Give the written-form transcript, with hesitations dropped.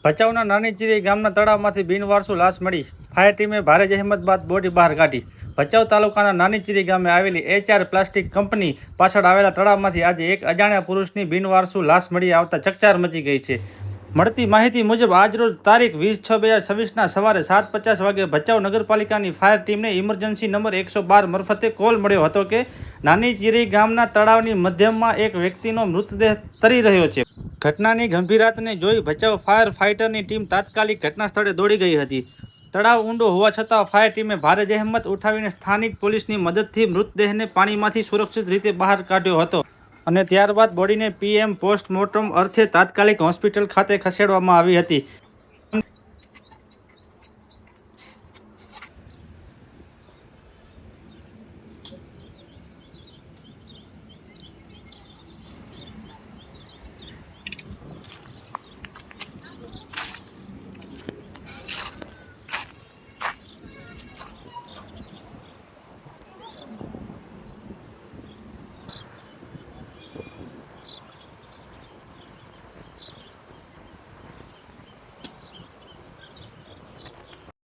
ભચાઉના નાની ચીરી ગામના તળાવમાંથી બિનવારસુ લાશ મળી। ફાયર ટીમે ભારે જહેમત બાદ બોડી બહાર કાઢી। ભચાઉ તાલુકાના નાની ચીરી ગામે આવેલી HR પ્લાસ્ટિક કંપની પાછળ આવેલા તળાવમાંથી આજે એક અજાણ્યા પુરુષની બિનવારસુ લાશ મળી આવતા ચકચાર મચી ગઈ છે। મળતી માહિતી મુજબ આજરોજ તારીખ 20/6/2026ના સવારે 7:50 વાગે ભચાઉ નગરપાલિકાની ફાયર ટીમને ઇમરજન્સી નંબર 112 મારફતે કોલ મળ્યો હતો કે નાની ચીરી ગામના તળાવની મધ્યમાં એક વ્યક્તિનો મૃતદેહ તરી રહ્યો છે। ઘટનાની ગંભીરાતને જોઈ ભચાઉ ફાયર ફાઇટરની ટીમ તાત્કાલિક ઘટના સ્થળે દોડી ગઈ હતી। તળાવ ઊંડો હોવા છતાં ફાયર ટીમે ભારે જહેમત ઉઠાવીને સ્થાનિક પોલીસની મદદથી મૃતદેહને પાણીમાંથી સુરક્ષિત રીતે બહાર કાઢ્યો હતો અને ત્યારબાદ બોડીને PM પોસ્ટમોર્ટમ અર્થે તાત્કાલિક હોસ્પિટલ ખાતે ખસેડવામાં આવી હતી।